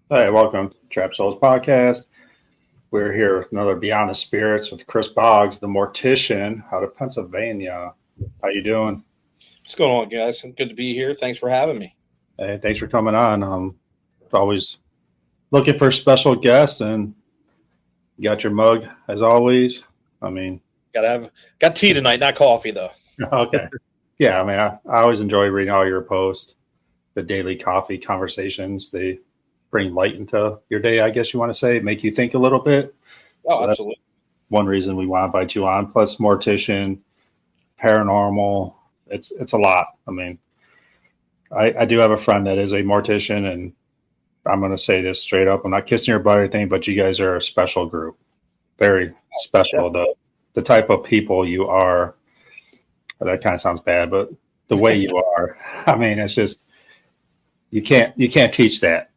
Hey, welcome to Trap Souls Podcast. We're here with another Beyond the Spirits with Chris Boggs, the Mortician, out of Pennsylvania. How you doing? What's going on, guys? Good to be here. Thanks for having me. Hey, thanks for coming on. Always looking for special guests, and you got your mug as always. I mean, Got tea tonight, not coffee though. okay, yeah. I always enjoy reading all your posts, the daily coffee conversations. They bring light into your day, I guess you want to say, make you think a little bit. Oh, So that's absolutely. one reason we want to invite you on. Plus, Mortician, Paranormal. It's a lot. I mean, I do have a friend that is a mortician, and I'm going to say this straight up. I'm not kissing your butt or anything, but you guys are a special group, very special. The type of people you are. That kind of sounds bad, but the way you are. I mean, it's just you can't teach that.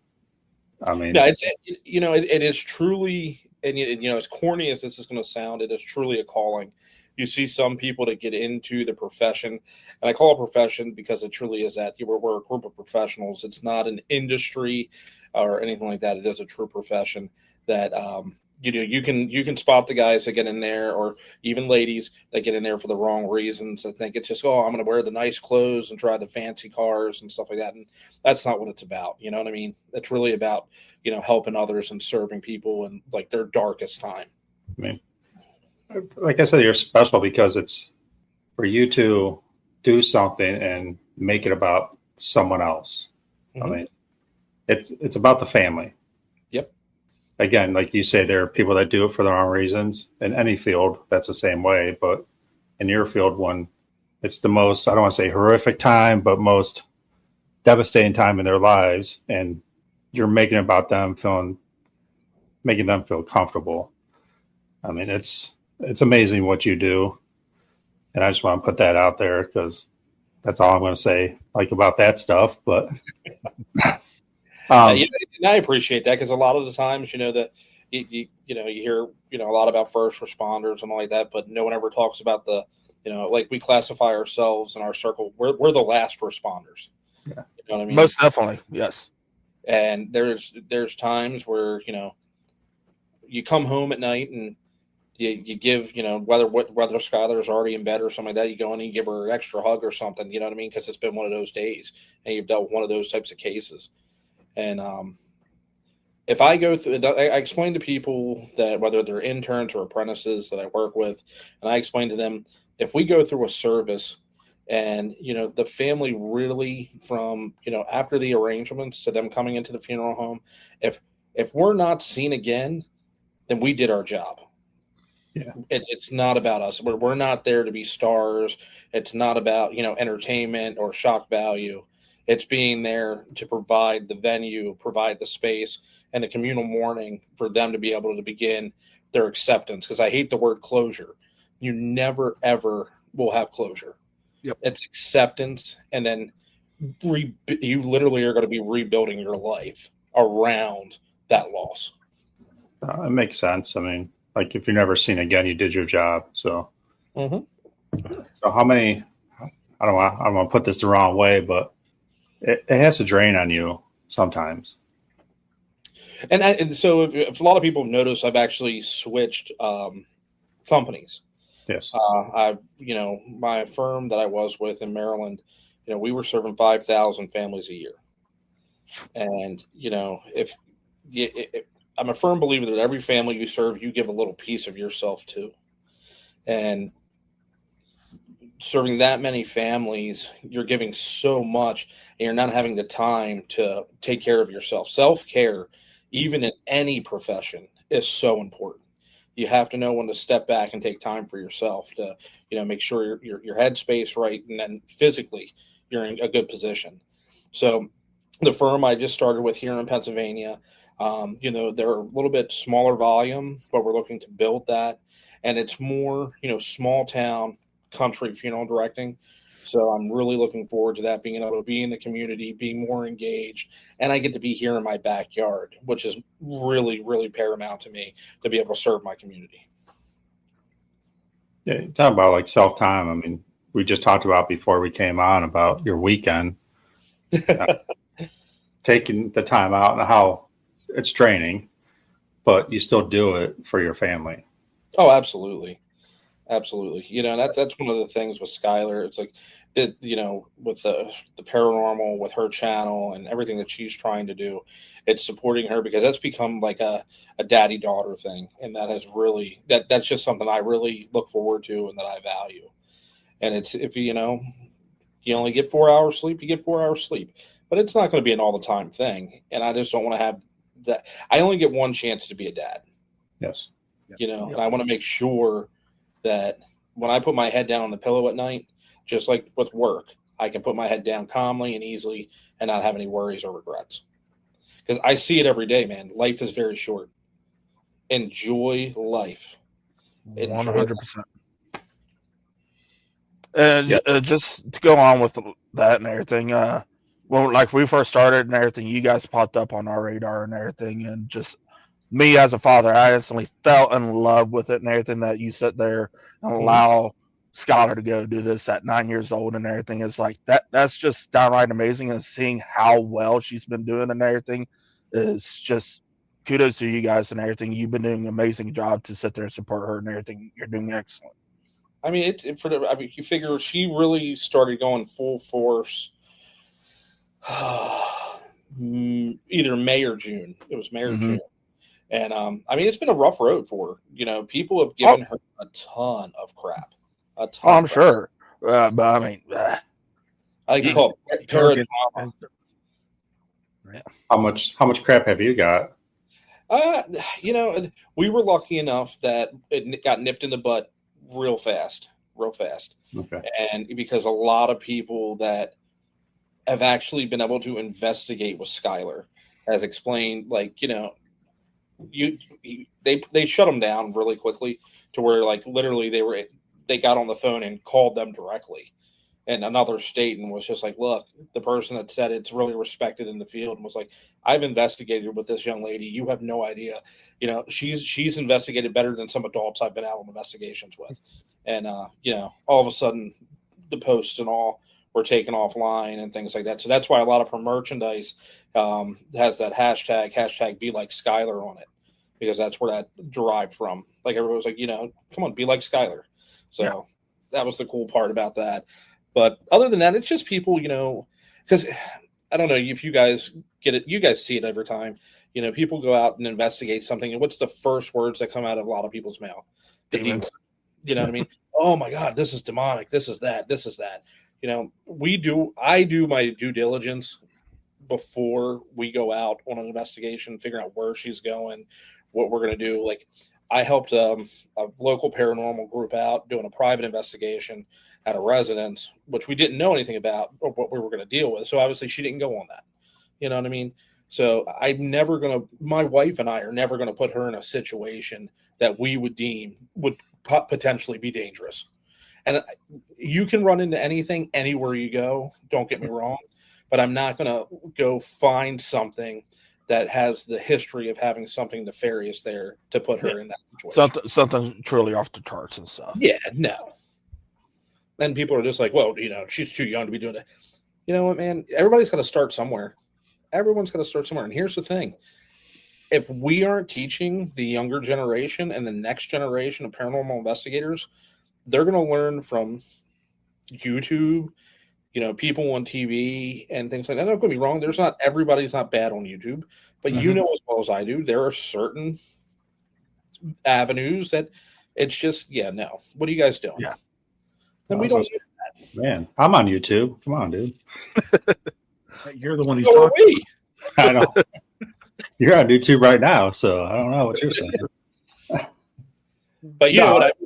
I mean, No, it is truly, and as corny as this is going to sound, it is truly a calling. You see some people that get into the profession, and I call it profession because it truly is that we're a group of professionals. It's not an industry or anything like that. It is a true profession that you can spot the guys that get in there, or even ladies that get in there for the wrong reasons. I think it's just, oh, I'm going to wear the nice clothes and drive the fancy cars and stuff like that, and that's not what it's about. You know what I mean? It's really about helping others and serving people in like their darkest time. I mean, like I said, you're special because it's for you to do something and make it about someone else. I Hmm. mean, it's about the family. Yep. Again, like you say, there are people that do it for the wrong reasons. In any field, that's the same way. But in your field, when it's the most, I don't want to say horrific time, but most devastating time in their lives, and you're making it about them making them feel comfortable. I mean, it's amazing what you do, and I just want to put that out there because that's all I'm going to say, like about that stuff. But um, And I appreciate that because a lot of the times, that you hear a lot about first responders and all like that, but no one ever talks about like we classify ourselves in our circle. We're the last responders. yeah, You know what I mean? Most definitely, yes. And there's times where you come home at night and you give whether Skylar's already in bed or something like that, you go in and you give her an extra hug or something. You know what I mean? Because it's been one of those days and you've dealt with one of those types of cases. And if I go through, I explain to people that whether they're interns or apprentices that I work with, and I explain to them if we go through a service and the family really from after the arrangements to them coming into the funeral home, if we're not seen again, then we did our job. yeah, It's not about us. We're not there to be stars. It's not about entertainment or shock value. It's being there to provide the venue, provide the space, and the communal mourning for them to be able to begin their acceptance. Because I hate the word closure. You never ever will have closure. Yep. It's acceptance, and then you literally are going to be rebuilding your life around that loss. it makes sense. I mean, like if you're never seen again, you did your job. So, Mm-hmm. so how many? I don't want to put this the wrong way, but it has to drain on you sometimes. And so if a lot of people have noticed, I've actually switched companies. Yes. My firm that I was with in Maryland, we were serving 5,000 families a year. And, if I'm a firm believer that every family you serve, you give a little piece of yourself to. And serving that many families, you're giving so much and you're not having the time to take care of yourself. Self-care, even in any profession, is so important. You have to know when to step back and take time for yourself to, make sure your headspace right, and then physically you're in a good position. So the firm I just started with here in Pennsylvania, they're a little bit smaller volume, but we're looking to build that. And it's more, small town country funeral directing. So I'm really looking forward to that, being able to be in the community, being more engaged. And I get to be here in my backyard, which is really, really paramount to me to be able to serve my community. Yeah, you talk about like self time. I mean, we just talked about before we came on about your weekend, uh, taking the time out and how it's draining, but you still do it for your family. Oh, absolutely. Absolutely. That's one of the things with Skylar. It's like that, with the paranormal, with her channel and everything that she's trying to do, it's supporting her because that's become like a daddy daughter thing. And that has really, that's just something I really look forward to and that I value. And it's, if you only get 4 hours sleep, you get 4 hours sleep, but it's not going to be an all the time thing. And I just don't want to have that. I only get one chance to be a dad, Yes. and I want to make sure that when I put my head down on the pillow at night, just like with work, I can put my head down calmly and easily and not have any worries or regrets. Because I see it every day, man. Life is very short. Enjoy life. 100%. And just to go on with that and everything, when like we first started and everything, you guys popped up on our radar and everything, and just me as a father, I instantly fell in love with it and everything that you sit there and allow Skylar to go do this at 9 years old and everything is like that's just downright amazing. And seeing how well she's been doing and everything is just kudos to you guys and everything. You've been doing an amazing job to sit there and support her and everything. You're doing excellent. I mean, you figure she really started going full force either May or June. It was May or June. And, it's been a rough road for her. People have given her a ton of crap. I'm sure. But I mean, I like to call it paranormal. How much crap have you got? We were lucky enough that it got nipped in the butt real fast. Okay. And because a lot of people that have actually been able to investigate with Skylar has explained, like, they shut them down really quickly to where, like, literally they got on the phone and called them directly in another state and was just like, look, the person that said it's really respected in the field and was like, I've investigated with this young lady. You have no idea. She's investigated better than some adults I've been out on investigations with. And, all of a sudden the posts and all were taken offline and things like that. So that's why a lot of her merchandise has that hashtag be like Skylar on it, because that's where that derived from. Like, everybody was like, come on, be like Skylar. So that was the cool part about that. But other than that, it's just people, because I don't know if you guys get it. You guys see it every time. People go out and investigate something. And what's the first words that come out of a lot of people's mouth? demons. You know what I mean? Oh my God, this is demonic. This is that. This is that. I do my due diligence before we go out on an investigation, figuring out where she's going, what we're going to do. Like, I helped a local paranormal group out doing a private investigation at a residence, which we didn't know anything about or what we were going to deal with. So obviously she didn't go on that. You know what I mean? So my wife and I are never going to put her in a situation that we would deem would potentially be dangerous. And you can run into anything anywhere you go. Don't get me wrong, but I'm not going to go find something that has the history of having something nefarious there to put her in that situation. Something truly off the charts and stuff. Yeah, no. And people are just like, well, she's too young to be doing it. You know what, man? Everybody's got to start somewhere. Everyone's got to start somewhere. And here's the thing. If we aren't teaching the younger generation and the next generation of paranormal investigators, they're going to learn from YouTube, people on TV and things like that. Don't get me wrong. Everybody's not bad on YouTube, but as well as I do, there are certain avenues that it's just, no. What are you guys doing? Yeah. And we don't do that. Man, I'm on YouTube. Come on, dude. You're the one who's So are talking. we. I know. You're on YouTube right now, so I don't know what you're saying. But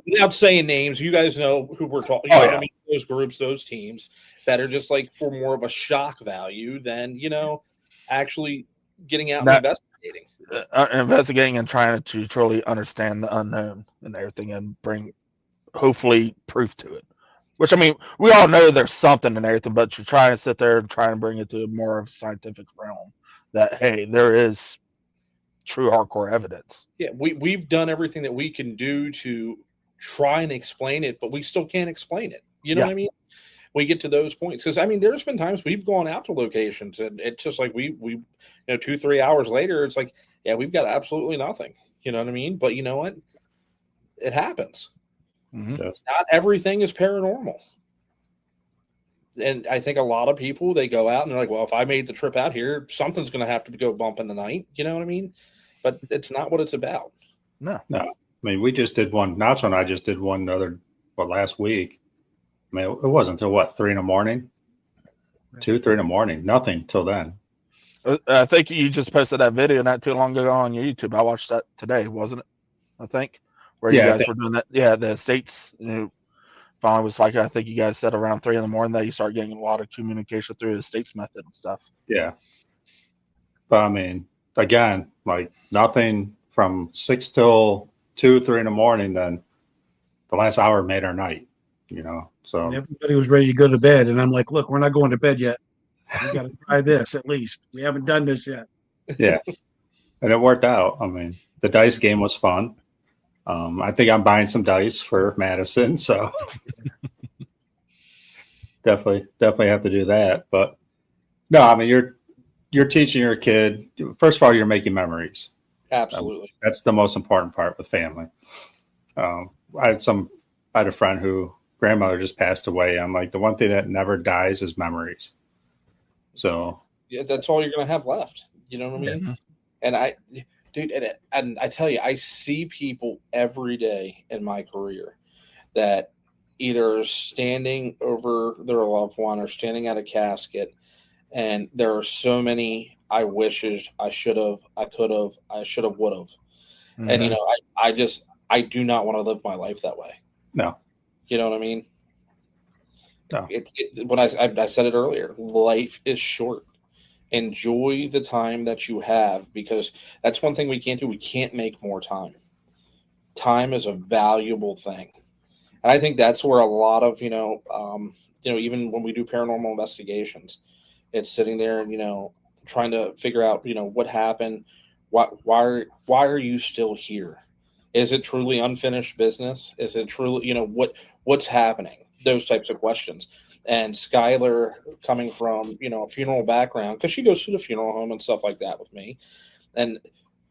without saying names, you guys know who we're talking. I mean, those groups, those teams that are just like for more of a shock value than actually getting out and investigating. Investigating and trying to truly understand the unknown and everything, and bring hopefully proof to it. Which, I mean, we all know there's something and everything, but you're trying to sit there and try and bring it to more of a scientific realm that, hey, there is true hardcore evidence. Yeah, we've done everything that we can do to try and explain it, but we still can't explain it. You know what I mean? We get to those points. Because, I mean, there's been times we've gone out to locations and it's just like we 2-3 hours later, it's like, Yeah, we've got absolutely nothing. You know what I mean? But you know what? It happens. Mhm. Yes. Not everything is paranormal. And I think a lot of people, they go out and they're like, well, if I made the trip out here, something's going to have to go bump in the night. You know what I mean? But it's not what it's about. No. No. I mean, we just did one. Nacho and I just did one last week. I mean, it wasn't until what, 3 in the morning? 2, 3 in the morning. Nothing till then. I think you just posted that video not too long ago on your YouTube. I watched that today, wasn't it? I think where you Yeah, I guys think- were doing that. Yeah, the estates. Finally was like I think you guys said around 3 in the morning that you start getting a lot of communication through the estates method and stuff. Yeah. But I mean, again, like nothing from 6 till 2, 3 in the morning. Then the last hour made our night. So And everybody was ready to go to bed, and I'm like, "Look, we're not going to bed yet. We got to try this at least. We haven't done this yet." yeah, and it worked out. I mean, the dice game was fun. I think I'm buying some dice for Madison, so definitely have to do that. But no, I mean, you're teaching your kid. First of all, you're making memories. Absolutely. That's the most important part with family. I had a friend who grandmother just passed away. I'm like, the one thing that never dies is memories. So Yeah, that's all you're going to have left. You know what I mean? Mhm. And dude, and I tell you, I see people every day in my career that either standing over their loved one or standing at a casket. And there are so many I wishes I should have, I could have, I should have, would have. And, you Mhm. know, I do not want to live my life that way. no, You know what I mean? No. When I said it earlier, life is short. Enjoy the time that you have, because that's one thing we can't do. We can't make more time. Time is a valuable thing. And I think that's where a lot of, even when we do paranormal investigations, it's sitting there and, trying to figure out, what happened. Why are you still here? Is it truly unfinished business? Is it truly, what's happening? Those types of questions. And Skylar, coming from, a funeral background, because she goes to the funeral home and stuff like that with me. And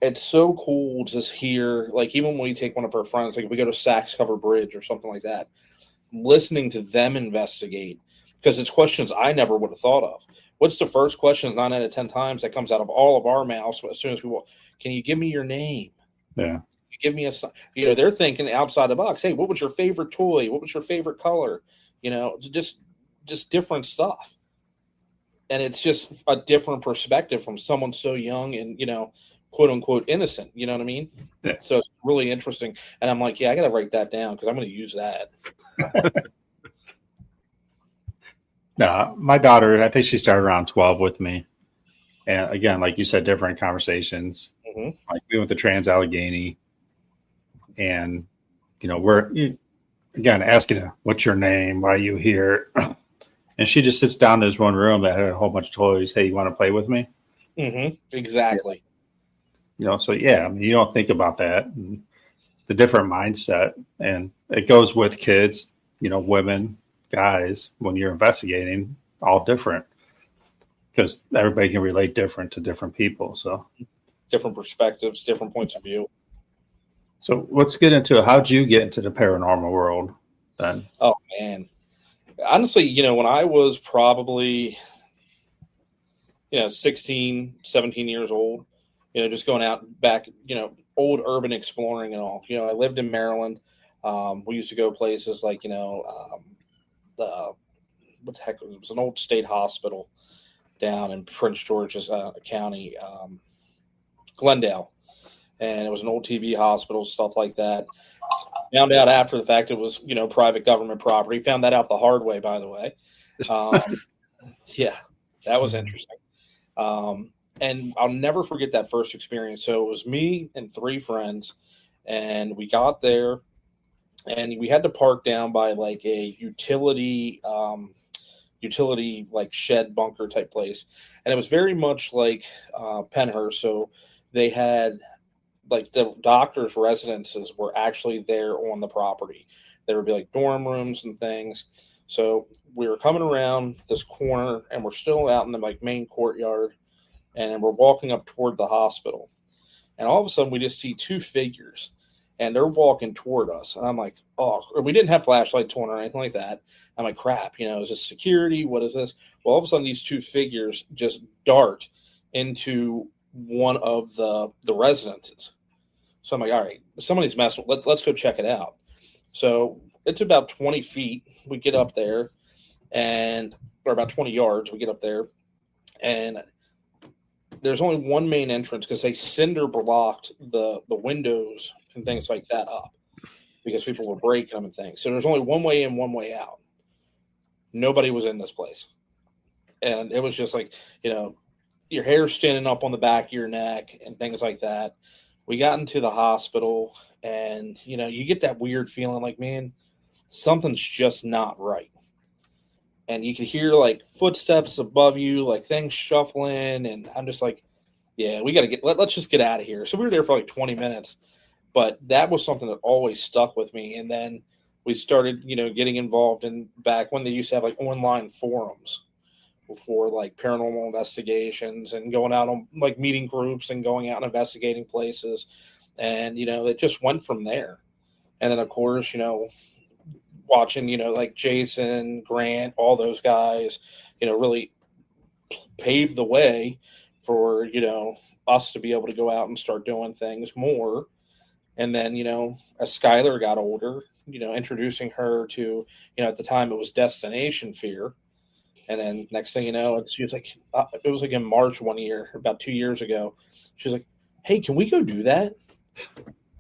it's so cool to hear, like, even when we take one of our friends, like if we go to Sachs Cover Bridge or something like that, listening to them investigate, because it's questions I never would have thought of. What's the first question 9 out of 10 times that comes out of all of our mouths as soon as we walk? Can you give me your name? yeah, Give me they're thinking outside the box. Hey, what was your favorite toy? What was your favorite color? Just different stuff. And it's just a different perspective from someone so young and, quote unquote innocent. You know what I mean? Yeah. So it's really interesting. And I'm like, yeah, I got to write that down because I'm going to use that. no. My daughter, I think she started around 12 with me, and again, like you said, different conversations. Mhm. Like we went to Trans Allegheny, and we're again asking her, "What's your name? Why are you here?" And she just sits down in this one room that had a whole bunch of toys. Hey, you want to play with me? Exactly. So yeah, I mean, you don't think about that, and the different mindset, and it goes with kids, women, guys. When you're investigating, all different, because everybody can relate different to different people. So Different perspectives, different points of view. let's get into how'd you get into the paranormal world then? Oh, man. Honestly, when I was probably, 16, 17 years old, just going out back, old urban exploring and all. I lived in Maryland. We used to go places like, what the heck, it was an old state hospital down in Prince George's County, Glendale. And it was an old TB hospital, stuff like that. Found out after the fact it was, private government property. Found that out the hard way, by the way. Yeah, that was interesting. And I'll never forget that first experience. So it was me and 3 friends, and we got there, and we had to park down by like a utility like shed bunker type place, and it was very much like Penhurst. So they had like the doctors' residences were actually there on the property. There would be like dorm rooms and things. So we were coming around this corner, and we're still out in the like main courtyard, and we're walking up toward the hospital. And all of a sudden, we just see two figures, and they're walking toward us. And I'm like, oh, we didn't have flashlights on or anything like that. I'm like, crap, is this security? What is this? Well, all of a sudden, these two figures just dart into one of the residences. So I'm like, all right, somebody's messing. Let's go check it out. So it's about 20 feet. We get up there, or about 20 yards. We get up there, and there's only one main entrance because they cinder blocked the windows and things like that up because people were breaking them and things. So there's only one way in, one way out. Nobody was in this place. And it was just like, your hair standing up on the back of your neck and things like that. We got into the hospital, and, you get that weird feeling like, man, something's just not right. And you could hear like footsteps above you, like things shuffling. And I'm just like, yeah, we got to let's just get out of here. So we were there for like 20 minutes, but that was something that always stuck with me. And then we started, getting involved in back when they used to have like online forums for like paranormal investigations and going out on like meeting groups and going out and investigating places. And, it just went from there. And then of course, watching, like Jason, Grant, all those guys, really paved the way for, us to be able to go out and start doing things more. And then, as Skylar got older, introducing her to, at the time it was Destination Fear. And then next thing you know, she was like, it was like in March one year, about 2 years ago. She was like, hey, can we go do that?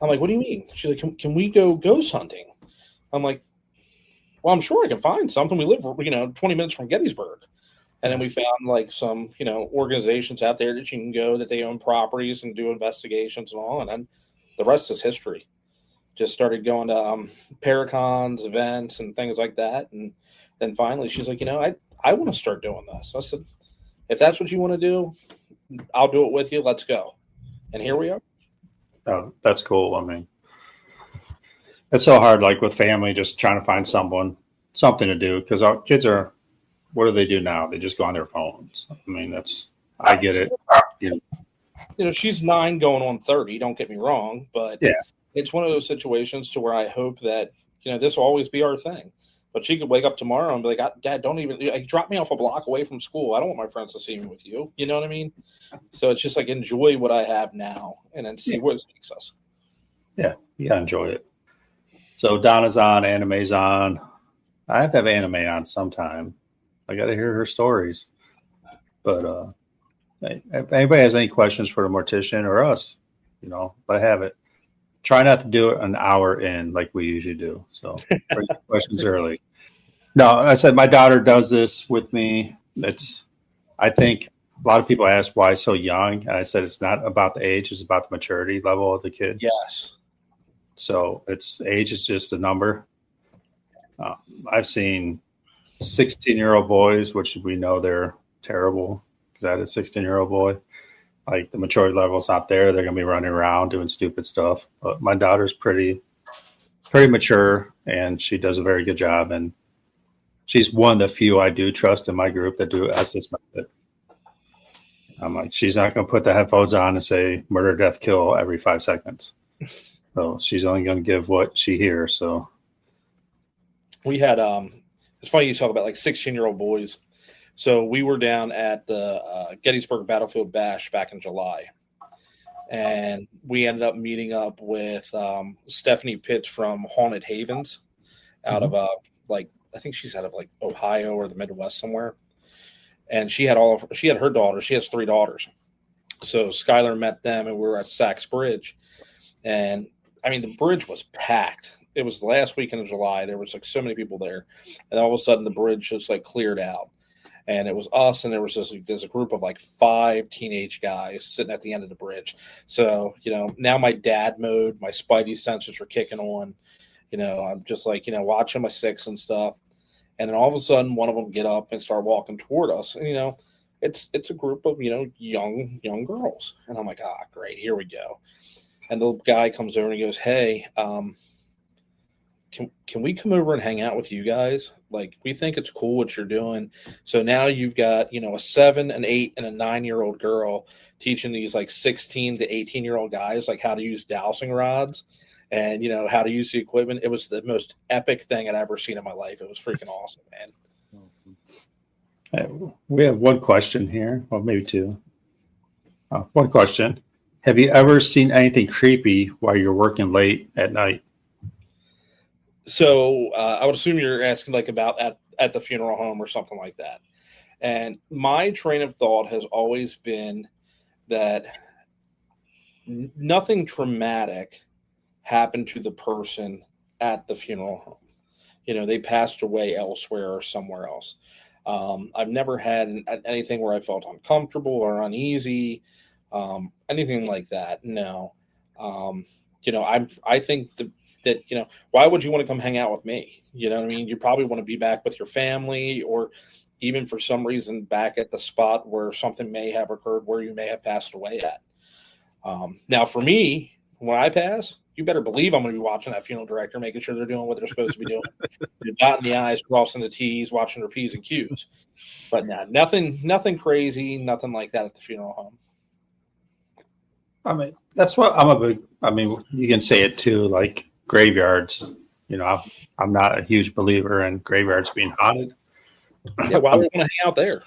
I'm like, what do you mean? She's like, can we go ghost hunting? I'm like, well, I'm sure I can find something. We live, 20 minutes from Gettysburg. And then we found like some, organizations out there that you can go that they own properties and do investigations and all. And then the rest is history. Just started going to Paracons, events and things like that. And then finally she's like, I want to start doing this. I said, if that's what you want to do, I'll do it with you. Let's go. And here we are. Oh, that's cool. I mean, it's so hard, like with family, just trying to find something to do, because our kids are, what do they do now? They just go on their phones. I mean, I get it. She's 9 going on 30. Don't get me wrong, but yeah, it's one of those situations to where I hope that, this will always be our thing. But she could wake up tomorrow and be like, Dad, don't even drop me off a block away from school. I don't want my friends to see me with you. You know what I mean? So it's just like enjoy what I have now and then see where it takes us. Yeah, you gotta enjoy it. So Donna's on, Anime's on. I have to have Anime on sometime. I got to hear her stories. But if anybody has any questions for the mortician or us, I have it. Try not to do it an hour in like we usually do. So bring questions early. No, I said my daughter does this with me. I think a lot of people ask why so young. And I said it's not about the age, it's about the maturity level of the kid. Yes. So age is just a number. I've seen 16-year-old boys, which we know they're terrible. That is a 16-year-old boy. Like the maturity level is not there. They're going to be running around doing stupid stuff. But my daughter's pretty mature, and she does a very good job. And she's one of the few I do trust in my group that do this method. I'm like, she's not going to put the headphones on and say murder, death, kill every 5 seconds. So she's only going to give what she hears. So we had, it's funny you talk about like 16-year-old boys. So we were down at the Gettysburg Battlefield Bash back in July, and we ended up meeting up with Stephanie Pitts from Haunted Havens out of I think she's out of like Ohio or the Midwest somewhere. And she had her daughters. She has 3 daughters. So Skylar met them, and we were at Sachs Bridge. And I mean, the bridge was packed. It was the last weekend of July. There was like so many people there. And all of a sudden the bridge just like cleared out. And it was us, and there was there's a group of like 5 teenage guys sitting at the end of the bridge. So, now my dad mode, my spidey sensors are kicking on. I'm just like, watching my 6 and stuff. And then all of a sudden, one of them get up and start walking toward us. And, it's a group of, young girls. And I'm like, great, here we go. And the guy comes over and he goes, hey, can we come over and hang out with you guys? Like, we think it's cool what you're doing. So now you've got, a 7, an 8, and a 9-year-old girl teaching these like 16 to 18-year-old guys like how to use dowsing rods and how to use the equipment. It was the most epic thing I'd ever seen in my life. It was freaking awesome, man. We have one question here, well, maybe two. One question: have you ever seen anything creepy while you're working late at night? So I would assume you're asking like about at the funeral home or something like that. And my train of thought has always been that nothing traumatic happened to the person at the funeral home. They passed away elsewhere or somewhere else. I've never had anything where I felt uncomfortable or uneasy, anything like that. No. I think that why would you want to come hang out with me? You know what I mean? You probably want to be back with your family, or even for some reason back at the spot where something may have occurred where you may have passed away at. Now for me, when I pass, you better believe I'm going to be watching that funeral director, making sure they're doing what they're supposed to be doing. You're dotting the I's, crossing the T's, watching their P's and Q's. But no, nothing crazy, nothing like that at the funeral home. I mean, that's what I'm a big. I mean, you can say it too, like graveyards. I'm not a huge believer in graveyards being haunted. Yeah, why would you want to hang out there?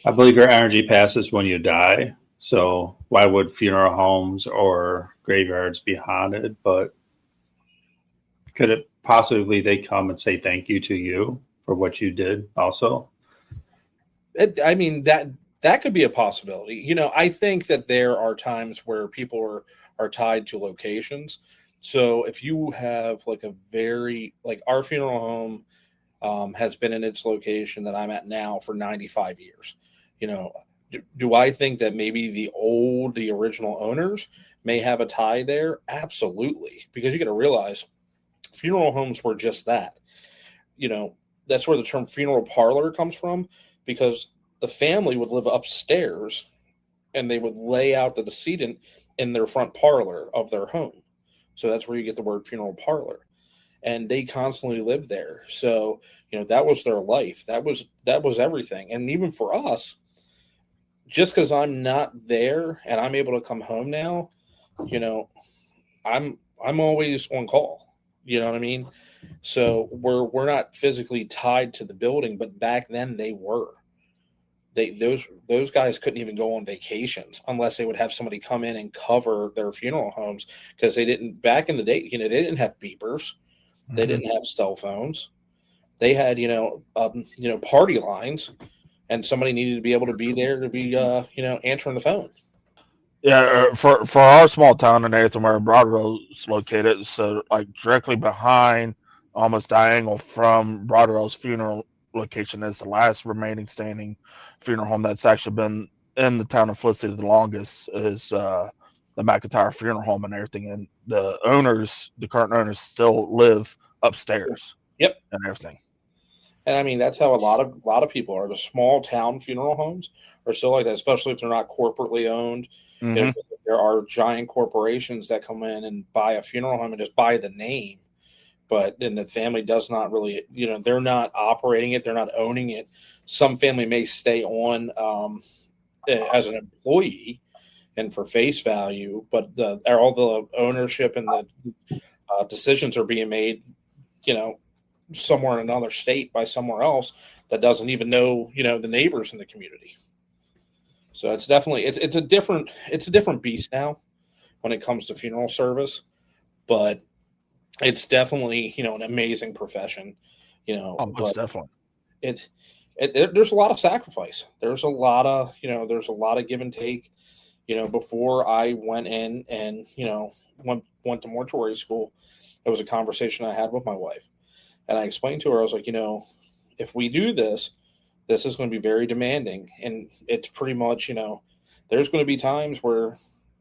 I believe your energy passes when you die. So why would funeral homes or graveyards be haunted? But could it possibly they come and say thank you to you for what you did also? That could be a possibility. I think that there are times where people are tied to locations. So if you have like our funeral home has been in its location that I'm at now for 95 years. Do I think that maybe the original owners may have a tie there? Absolutely. Because you got to realize funeral homes were just that. That's where the term funeral parlor comes from, because the family would live upstairs and they would lay out the decedent in their front parlor of their home. So that's where you get the word funeral parlor. And they constantly lived there. So, that was their life. That was everything. And even for us, just because I'm not there and I'm able to come home now, I'm always on call. You know what I mean? So we're not physically tied to the building, but back then they were. Those guys couldn't even go on vacations unless they would have somebody come in and cover their funeral homes, because they didn't back in the day. They didn't have beepers, they didn't have cell phones. They had party lines, and somebody needed to be able to be there to be answering the phone. Yeah, for our small town and everything where Broadwell's located, so like directly behind, almost diagonal from Broadwell's funeral location is the last remaining standing funeral home that's actually been in the town of Felicity the longest, is the McIntyre Funeral Home and everything. And the current owners still live upstairs. Yep. And everything. And that's how a lot of people are. The small town funeral homes are still like that, especially if they're not corporately owned. Mm-hmm. There are giant corporations that come in and buy a funeral home and just buy the name. But then the family does not really, they're not operating it. They're not owning it. Some family may stay on as an employee and for face value, but all the ownership and the decisions are being made, somewhere in another state by somewhere else that doesn't even know, the neighbors in the community. So it's definitely, it's a different beast now when it comes to funeral service, but it's definitely, an amazing profession, Most definitely. There's a lot of sacrifice. There's a lot of give and take. Before I went in and, went to mortuary school, there was a conversation I had with my wife, and I explained to her, I was like, if we do this is going to be very demanding. And it's pretty much, there's going to be times where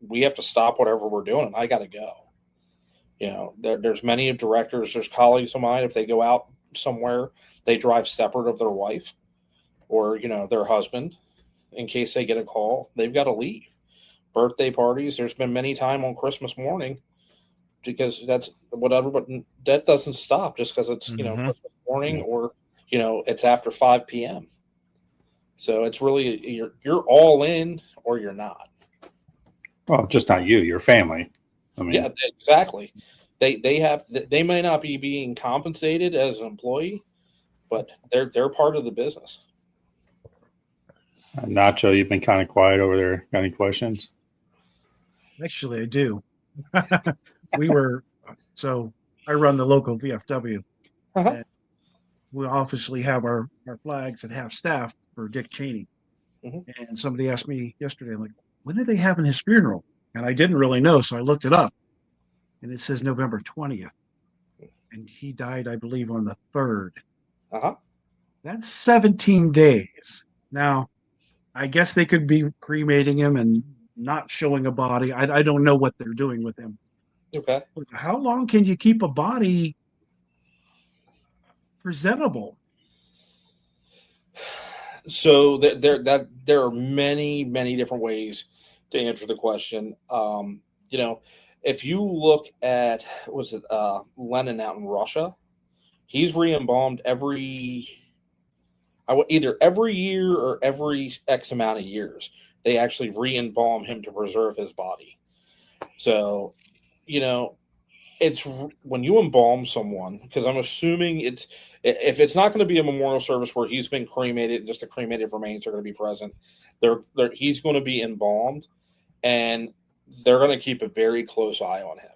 we have to stop whatever we're doing and I got to go. There's many directors, there's colleagues of mine, if they go out somewhere, they drive separate of their wife or, their husband in case they get a call. They've got to leave. Birthday parties, there's been many times on Christmas morning, because that's whatever. But that doesn't stop just because it's Christmas morning or it's after 5 p.m. So it's really you're all in or you're not. Well, just not you, your family. I mean, Yeah, exactly. They may not be being compensated as an employee, but they're part of the business. Nacho, you've been kind of quiet over there. Got any questions? Actually, I do. So I run the local VFW. Uh-huh. And we obviously have our flags and have staff for Dick Cheney. Mm-hmm. And somebody asked me yesterday, I'm like, when are they having his funeral? And I didn't really know, so I looked it up. And it says November 20th. And he died, I believe, on the 3rd. Uh-huh. That's 17 days. Now, I guess they could be cremating him and not showing a body. I don't know what they're doing with him. Okay. How long can you keep a body presentable? So there are many different ways to answer the question. If you look at Lenin out in Russia, he's re-embalmed either every year or every X amount of years. They actually re-embalm him to preserve his body. So, it's when you embalm someone, because I'm assuming if it's not going to be a memorial service where he's been cremated and just the cremated remains are going to be present, he's going to be embalmed, and they're going to keep a very close eye on him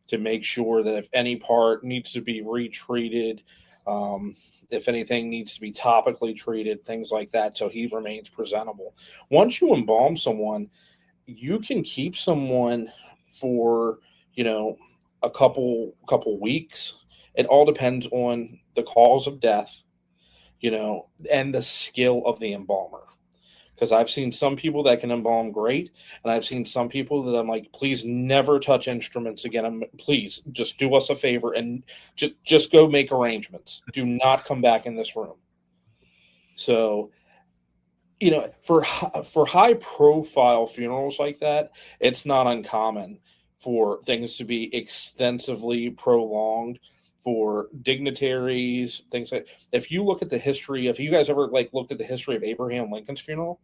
to make sure that if any part needs to be retreated, if anything needs to be topically treated, things like that, so he remains presentable. Once you embalm someone, you can keep someone for a couple weeks. It all depends on the cause of death, and the skill of the embalmer. Because I've seen some people that can embalm great, and I've seen some people that I'm like, please never touch instruments again. Please just do us a favor and just go make arrangements. Do not come back in this room. So, for high profile funerals like that, it's not uncommon for things to be extensively prolonged for dignitaries, things like. If you look at the history, if you guys ever looked at the history of Abraham Lincoln's funeral,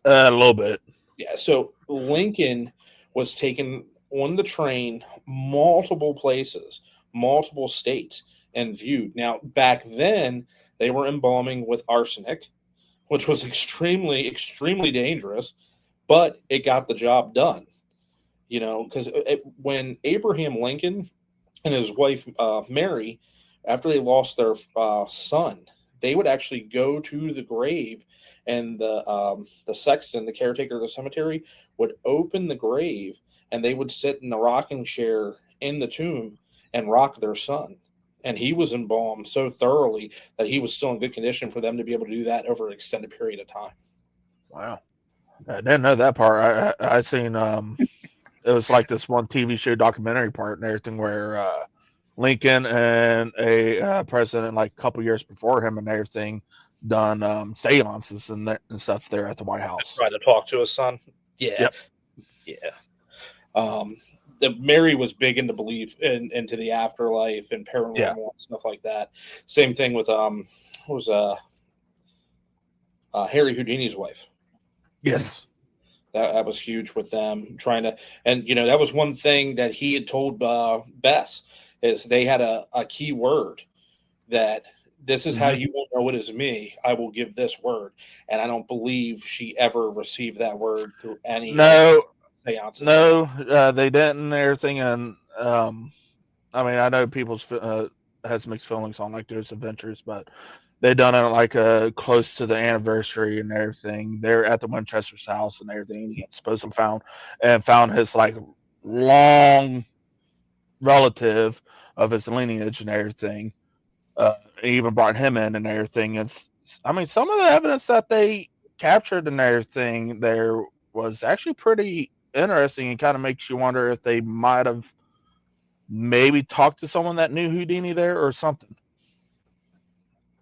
a little bit. Yeah. So Lincoln was taken on the train multiple places, multiple states, and viewed. Now, back then, they were embalming with arsenic, which was extremely, extremely dangerous, but it got the job done. Because when Abraham Lincoln and his wife Mary, after they lost their son, they would actually go to the grave, and the sexton, the caretaker of the cemetery, would open the grave, and they would sit in the rocking chair in the tomb and rock their son. And he was embalmed so thoroughly that he was still in good condition for them to be able to do that over an extended period of time. Wow. I didn't know that part. I seen it was like this one TV show documentary part and everything where Lincoln and a president like a couple years before him and everything done seances and stuff there at the White House. Trying to talk to his son. Yeah. Yep. Yeah. The Mary was big into belief into the afterlife and paranormal and stuff like that. Same thing with Harry Houdini's wife. Yes. That was huge with them trying to, and that was one thing that he had told Bess is they had a key word that this is how you will know it is me. I will give this word, and I don't believe she ever received that word through any seances. No, they didn't and everything, and I know people's has mixed feelings on like those adventures, but they done it like close to the anniversary and everything. They're at the Winchester's house and everything. Supposedly found his like long relative of his lineage and everything. Even brought him in and everything. Some of the evidence that they captured and everything there was actually pretty interesting and kind of makes you wonder if they might have maybe talked to someone that knew Houdini there or something.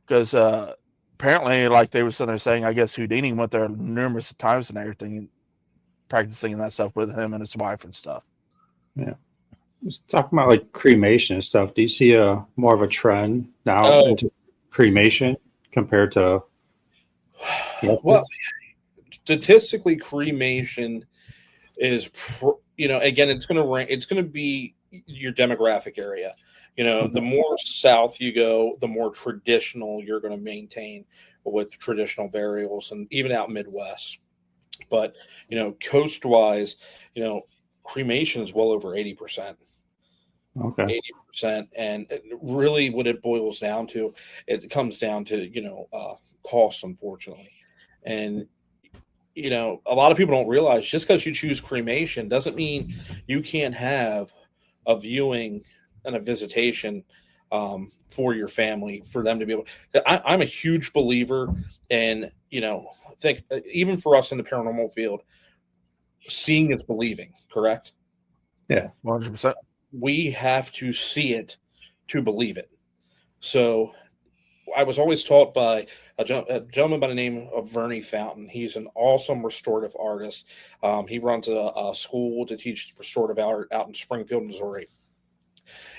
Because apparently, like they were sitting there saying, I guess Houdini went there numerous times and everything, practicing that stuff with him and his wife and stuff. Yeah. Just talking about like cremation and stuff. Do you see a more of a trend now Oh, into cremation compared to well, statistically, cremation is, again, it's going to rank. It's going to be your demographic area. The more south you go, the more traditional you're going to maintain with traditional burials, and even out Midwest. But coast-wise, cremation is well over 80%. Okay. 80%. And really what it boils down to, it comes down to, costs, unfortunately. And, a lot of people don't realize just because you choose cremation doesn't mean you can't have a viewing and a visitation for your family, for them to be able. I'm a huge believer in, think even for us in the paranormal field, seeing is believing, correct? Yeah. 100%. We have to see it to believe it. So I was always taught by a gentleman by the name of Vernie Fountain. He's an awesome restorative artist. He runs a school to teach restorative art out in Springfield, Missouri.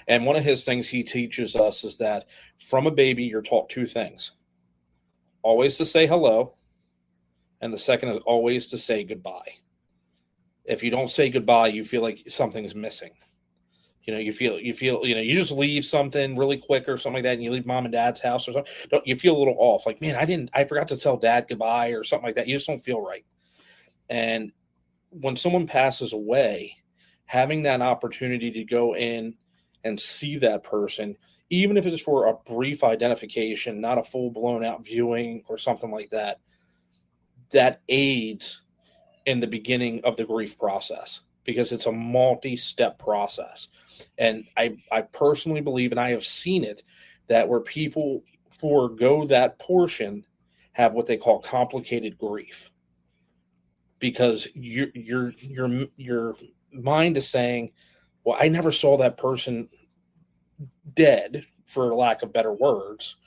And one of his things he teaches us is that from a baby, you're taught two things: always to say hello, and the second is always to say goodbye. If you don't say goodbye, you feel like something's missing. You feel, you just leave something really quick or something like that, and you leave mom and dad's house or something. You feel a little off, like, man, I forgot to tell dad goodbye or something like that. You just don't feel right. And when someone passes away, having that opportunity to go in and see that person, even if it's for a brief identification, not a full blown out viewing or something like that, that aids in the beginning of the grief process, because it's a multi-step process. And I personally believe, and I have seen it, that where people forego that portion have what they call complicated grief, because your mind is saying, well, I never saw that person dead, for lack of better words,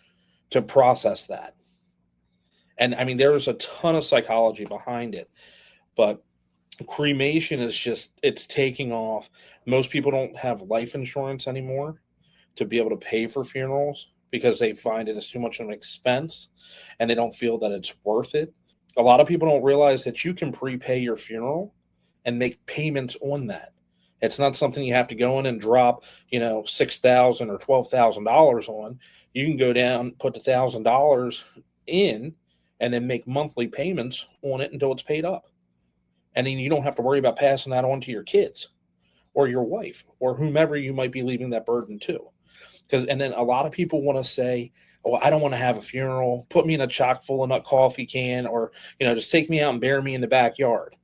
to process that. And I mean, there's a ton of psychology behind it, but cremation is just, it's taking off. Most people don't have life insurance anymore to be able to pay for funerals because they find it as too much of an expense and they don't feel that it's worth it. A lot of people don't realize that you can prepay your funeral and make payments on that. It's not something you have to go in and drop, $6,000 or $12,000 on. You can go down, put the $1,000 in, and then make monthly payments on it until it's paid up. And then you don't have to worry about passing that on to your kids or your wife or whomever you might be leaving that burden to. And then a lot of people want to say, oh, I don't want to have a funeral. Put me in a chock full of nut coffee can, or, just take me out and bury me in the backyard.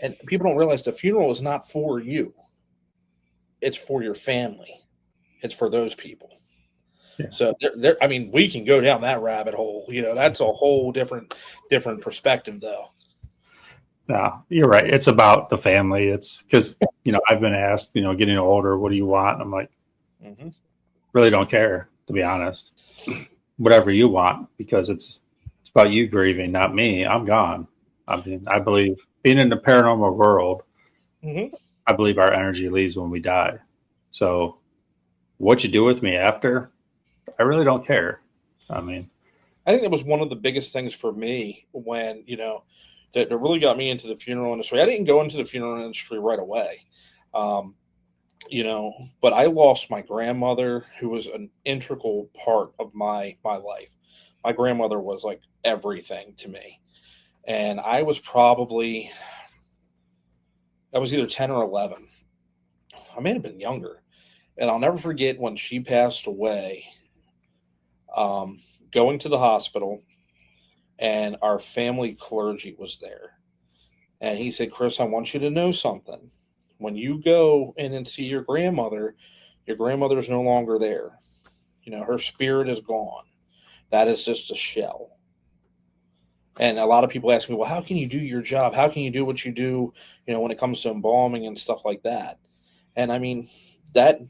And people don't realize the funeral is not for you. It's for your family. It's for those people. Yeah. So I mean, we can go down that rabbit hole. That's a whole different perspective, though. No, you're right. It's about the family. It's because, I've been asked, getting older, what do you want? I'm like, really don't care, to be honest. Whatever you want, because it's about you grieving, not me. I'm gone. I mean, I believe being in the paranormal world, I believe our energy leaves when we die. So what you do with me after, I really don't care. I mean, I think that was one of the biggest things for me when, that really got me into the funeral industry. I didn't go into the funeral industry right away, but I lost my grandmother, who was an integral part of my life. My grandmother was like everything to me. And I was either 10 or 11. I may have been younger. And I'll never forget when she passed away, going to the hospital, and our family clergy was there. And he said, Chris, I want you to know something. When you go in and see your grandmother is no longer there. Her spirit is gone. That is just a shell. And a lot of people ask me, well, how can you do your job? How can you do what you do, when it comes to embalming and stuff like that? And I mean, that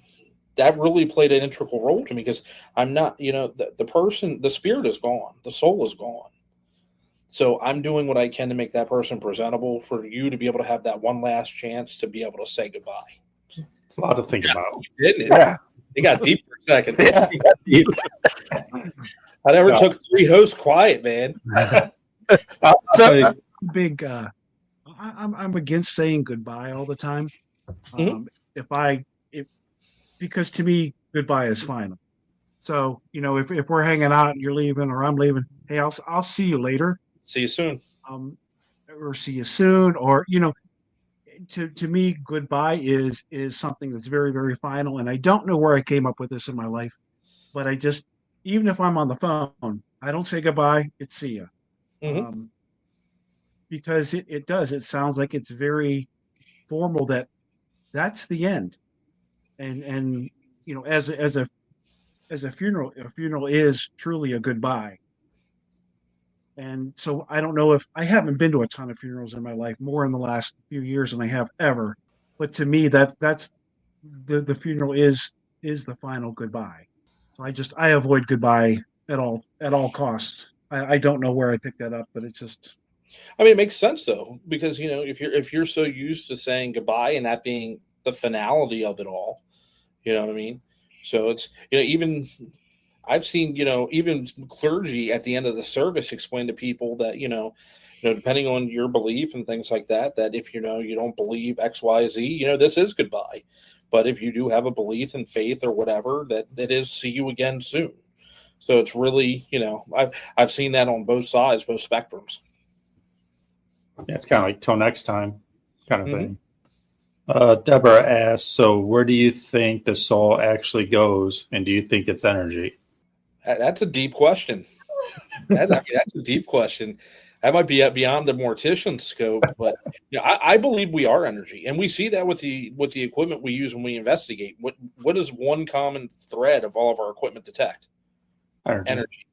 really played an integral role to me, because I'm not, the person, the spirit is gone. The soul is gone. So I'm doing what I can to make that person presentable for you to be able to have that one last chance to be able to say goodbye. It's a lot to think about. Didn't it? Yeah. It got deep for a second. Yeah. I never took 3 hosts quiet, man. I'll tell you, Big. I'm against saying goodbye all the time. Mhm. If because to me goodbye is final. So if we're hanging out and you're leaving or I'm leaving, hey, I'll see you later. See you soon. Or see you soon. Or to me, goodbye is something that's very, very final. And I don't know where I came up with this in my life, but I just, even if I'm on the phone, I don't say goodbye. It's see ya. Mhm. Because it does. It sounds like it's very formal that's the end. And as a funeral is truly a goodbye. And so I don't know if I haven't been to a ton of funerals in my life, more in the last few years than I have ever. But to me, that's the funeral is the final goodbye. So I avoid goodbye at all costs. I don't know where I picked that up, but it's just I mean, it makes sense though, because if you're so used to saying goodbye and that being the finality of it all, you know what I mean? So it's even I've seen even clergy at the end of the service explain to people that depending on your belief and things like that, that if you don't believe X, Y, Z, this is goodbye. But if you do have a belief in faith or whatever, that it is see you again soon. So it's really I've seen that on both sides, both spectrums. yeah, it's kind of like till next time kind of Mhm. thing. Deborah asks, so where do you think the soul actually goes, and do you think it's energy? That's a deep question. That's a deep question. That might be beyond the mortician scope, but I believe we are energy, and we see that with the equipment we use when we investigate. What is one common thread of all of our equipment detect? Energy.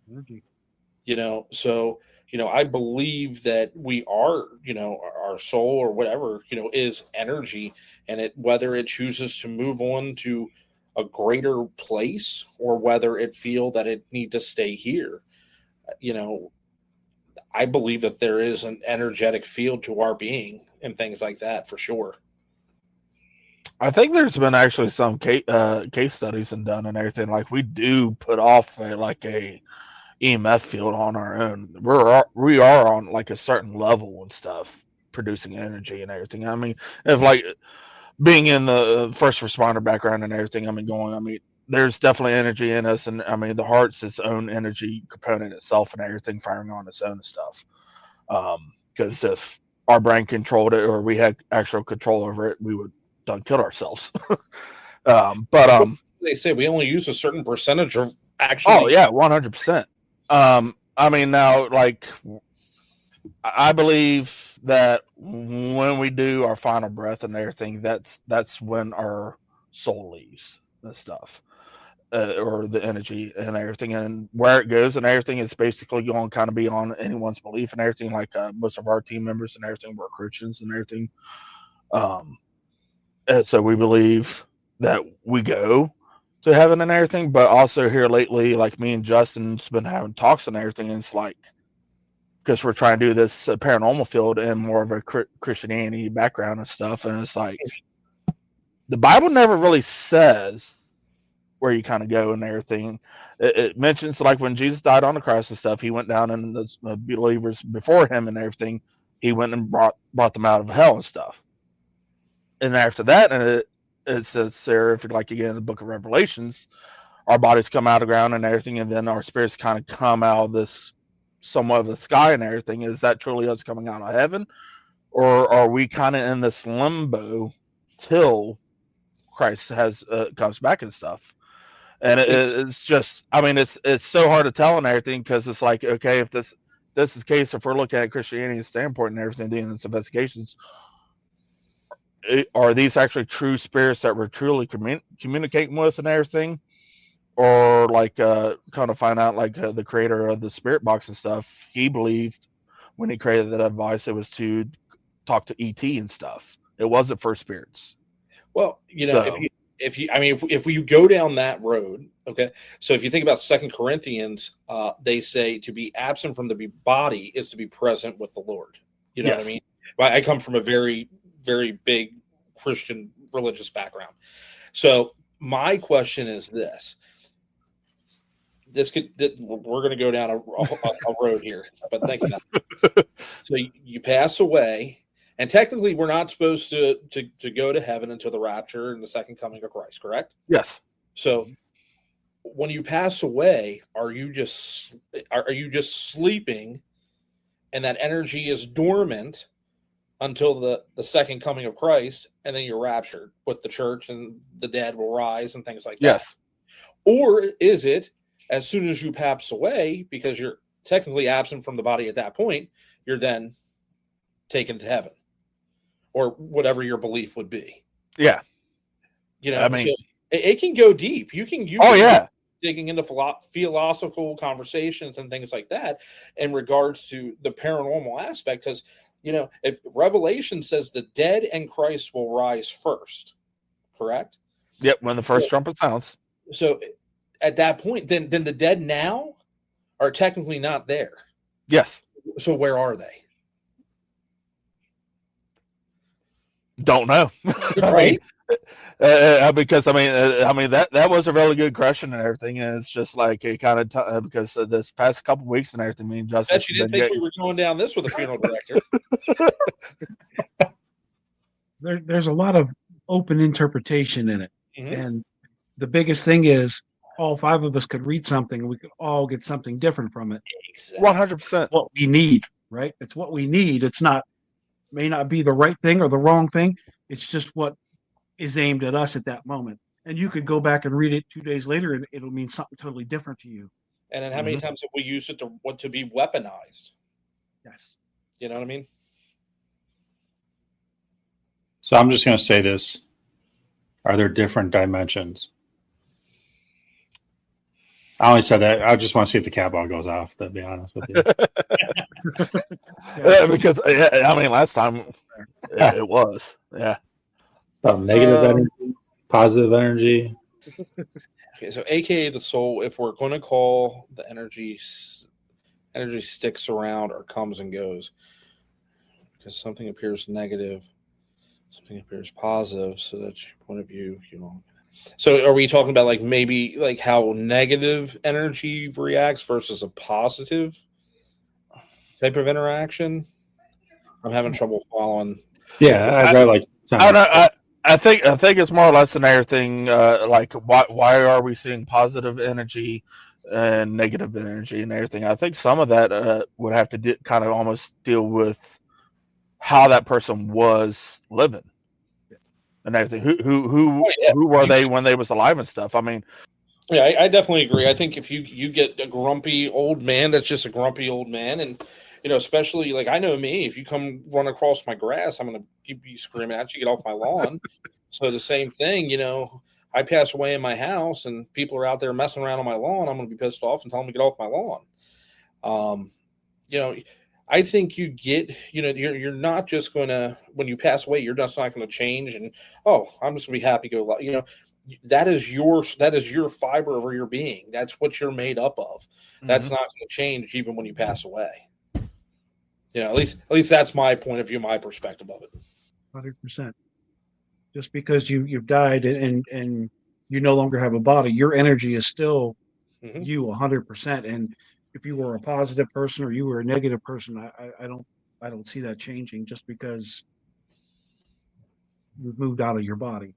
energy. So I believe that we are our soul or whatever is energy, and whether it chooses to move on to a greater place or whether it feel that it need to stay here. I believe that there is an energetic field to our being and things like that for sure. I think there's been actually some case studies and done and everything. Like we do put off a EMF field on our own. We are on like a certain level and stuff, producing energy and everything. I mean, if like being in the first responder background and everything, there's definitely energy in us, and the heart's its own energy component itself and everything firing on its own and stuff. Because if our brain controlled it or we had actual control over it, we would done killed ourselves. But They say we only use a certain percentage of oh actually. yeah, 100%. Now like I believe that when we do our final breath and everything, that's when our soul leaves and stuff. Or the energy and everything, and where it goes and everything is basically going to kind of be on anyone's belief and everything. Like most of our team members and everything were Christians and everything, and so we believe that we go to heaven and everything. But also here lately, like me and Justin's been having talks and everything, and it's like because we're trying to do this paranormal field and more of a Christianity background and stuff, and it's like the Bible never really says where you kind of go and everything. It mentions like when Jesus died on the cross and stuff, he went down and the believers before him and everything, he went and brought them out of hell and stuff. And after that, and it says there, if you like again in the book of Revelations, our bodies come out of the ground and everything, and then our spirits kind of come out of this somewhat of the sky and everything. Is that truly us coming out of heaven, or are we kind of in this limbo till Christ has comes back and stuff? And it's just, it's so hard to tell and everything because it's like, okay, if this is the case, if we're looking at Christianity standpoint and everything, doing these investigations, are these actually true spirits that we're truly communicating with and everything, or like kind of find out like the creator of the spirit box and stuff, he believed when he created that device it was to talk to ET and stuff. It wasn't for spirits. Well, So, if we go down that road, okay. So if you think about 2 Corinthians, they say to be absent from the body is to be present with the Lord. You know what I yes. mean? I come from a very, very big Christian religious background. So my question is this. We're going to go down a road here, but think about it. So you pass away, and technically we're not supposed to go to heaven until the rapture and the second coming of Christ, correct? Yes. So when you pass away, are you just sleeping, and that energy is dormant until the second coming of Christ, and then you're raptured with the church, and the dead will rise and things like that? Yes. Or is it as soon as you pass away, because you're technically absent from the body at that point, you're then taken to heaven, or whatever your belief would be? Yeah. I mean, so it can go deep. You can digging into philosophical conversations and things like that in regards to the paranormal aspect, because if Revelation says the dead and Christ will rise first, correct? Yep. When the first trumpet sounds. So at that point, then the dead now are technically not there. Yes. So where are they? Don't know. Right. Because that was a really good question and everything, and it's just like it kind of because this past couple weeks and everything. Me and Justin. Bet you didn't think we were going down this with a funeral director. There's a lot of open interpretation in it, and the biggest thing is all five of us could read something, and we could all get something different from it. 100%. What we need, right? It's what we need. It's not may not be the right thing or the wrong thing. It's just what is aimed at us at that moment. And you could go back and read it 2 days later, and it'll mean something totally different to you. And then how many times have we used it to be weaponized? Yes. You know what I mean? So I'm just going to say this. Are there different dimensions? I only said that. I just want to see if the cat ball goes off, to be honest with you. Because, last time it was. Yeah. Negative energy, positive energy. Okay, so AKA the soul, if we're going to call the energy sticks around or comes and goes, because something appears negative, something appears positive, so that's your point of view. So are we talking about maybe how negative energy reacts versus a positive type of interaction? I'm having trouble following. Yeah, I read I think it's more or less an everything. Why are we seeing positive energy and negative energy and everything? I think some of that would have to kind of almost deal with how that person was living and everything. Who were they when they was alive and stuff? I mean, yeah, I definitely agree. I think if you get a grumpy old man, that's just a grumpy old man, and especially I know me. If you come run across my grass, I'm going to be screaming at you, get off my lawn. So the same thing, I pass away in my house and people are out there messing around on my lawn. I'm going to be pissed off and tell them to get off my lawn. I think you get, you're not just going to, when you pass away, you're just not going to change and, I'm just going to be happy go, that is your fiber of your being. That's what you're made up of. That's not going to change even when you pass away. At least that's my point of view, my perspective of it. 100%. Just because you've died and you no longer have a body, your energy is still you 100%. And if you were a positive person or you were a negative person, I don't see that changing just because you've moved out of your body.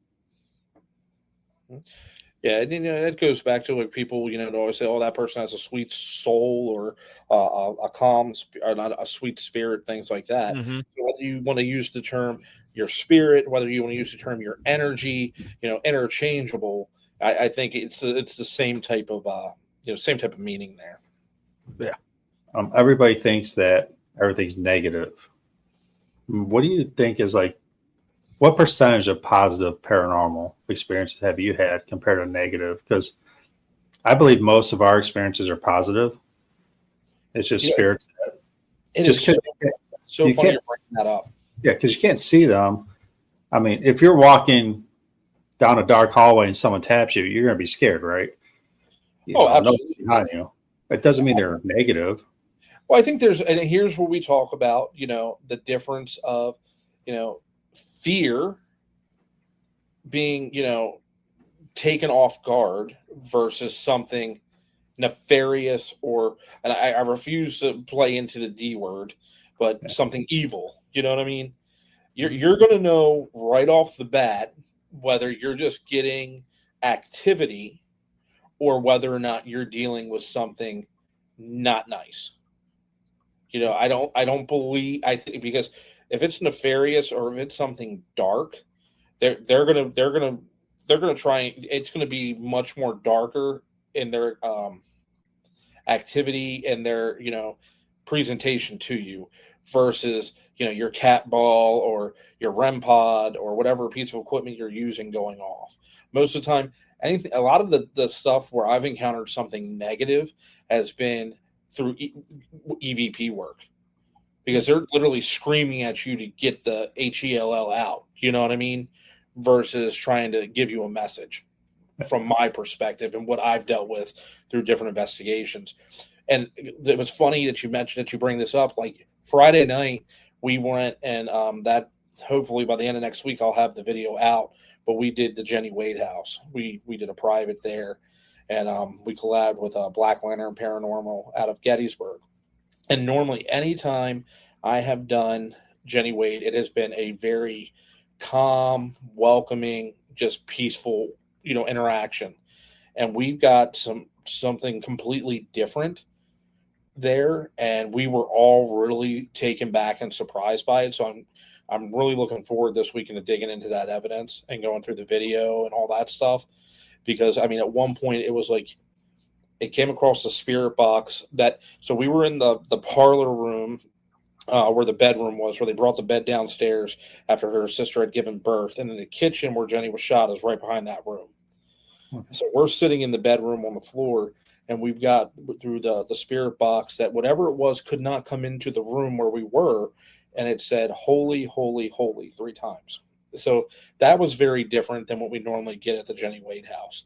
Yeah, and that goes back to people, to always say, "Oh, that person has a sweet soul or a calm, or not a sweet spirit," things like that. So whether you want to use the term your spirit, whether you want to use the term your energy, interchangeable. I think it's the same type of meaning there. Yeah. Everybody thinks that everything's negative. What do you think is what percentage of positive paranormal experiences have you had compared to negative? Because I believe most of our experiences are positive. It's just spirits. It is so funny you're bringing that up. Yeah, because you can't see them. I mean, if you're walking down a dark hallway and someone taps you, you're going to be scared, right? Absolutely. Behind you. It doesn't mean they're negative. Well, I think and here's where we talk about, the difference of, fear being, taken off guard versus something nefarious and I refuse to play into the D word, but something evil. You know what I mean? You're going to know right off the bat whether you're just getting activity or whether or not you're dealing with something not nice. I don't believe, I think, because if it's nefarious or if it's something dark, they're gonna try. It's gonna be much more darker in their activity and their presentation to you versus your cat ball or your REM pod or whatever piece of equipment you're using going off. Most of the time, a lot of the stuff where I've encountered something negative has been through EVP work, because they're literally screaming at you to get the HELL out. You know what I mean? Versus trying to give you a message, from my perspective and what I've dealt with through different investigations. And it was funny that you mentioned that you bring this up. Like Friday night, we went and that hopefully by the end of next week, I'll have the video out. But we did the Jenny Wade house. We did a private there, and we collabed with Black Lantern Paranormal out of Gettysburg. And normally, anytime I have done Jenny Wade, it has been a very calm, welcoming, just peaceful, interaction. And we've got something completely different there, and we were all really taken back and surprised by it. So I'm really looking forward this weekend to digging into that evidence and going through the video and all that stuff. Because at one point it was like it came across the spirit box so we were in the parlor room where the bedroom was, where they brought the bed downstairs after her sister had given birth, and then the kitchen where Jenny was shot is right behind that room. So we're sitting in the bedroom on the floor, and we've got through the spirit box that whatever it was could not come into the room where we were, and it said holy, holy, holy 3 times. So that was very different than what we normally get at the Jenny Wade house.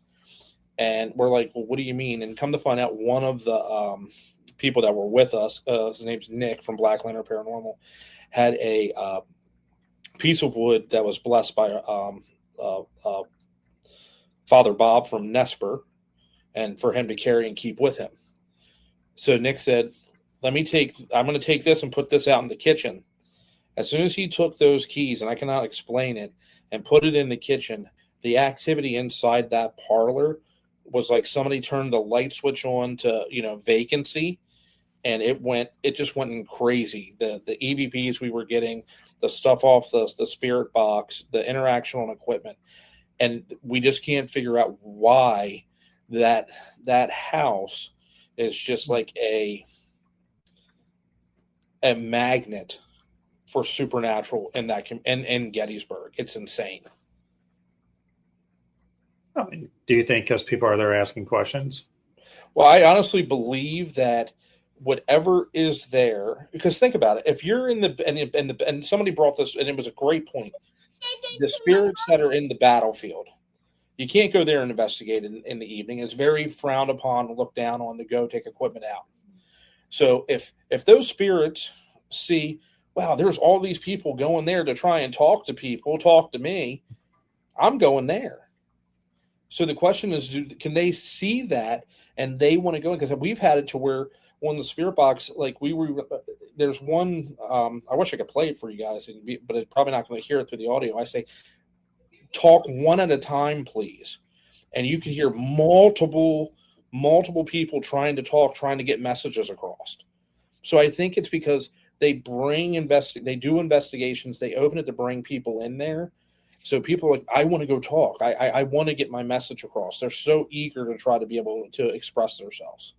And we're like, well, what do you mean? And come to find out, one of the people that were with us, his name's Nick from Black Lantern Paranormal, had a piece of wood that was blessed by Father Bob from Nesper, and for him to carry and keep with him. So Nick said, I'm going to take this and put this out in the kitchen. As soon as he took those keys, and I cannot explain it, and put it in the kitchen, the activity inside that parlor was like somebody turned the light switch on to, vacancy, and it just went crazy. The EVPs we were getting, the stuff off the spirit box, the interaction on equipment, and we just can't figure out why that house is just like a magnet for supernatural in Gettysburg. It's insane. Do you think because people are there asking questions? Well, I honestly believe that whatever is there, because think about it. If you're in and somebody brought this, and it was a great point, the spirits that are in the battlefield, you can't go there and investigate in the evening. It's very frowned upon, looked down on to go take equipment out. So if those spirits see, wow, there's all these people going there to try and talk to me, I'm going there. So the question is, can they see that and they want to go in? Because we've had it to where on the spirit box, like there's one, I wish I could play it for you guys, but it's probably not going to hear it through the audio. I say, talk one at a time, please. And you can hear multiple people trying to talk, trying to get messages across. So I think it's because they do investigations, they open it to bring people in there. So people are like, I want to go talk. I want to get my message across. They're so eager to try to be able to express themselves.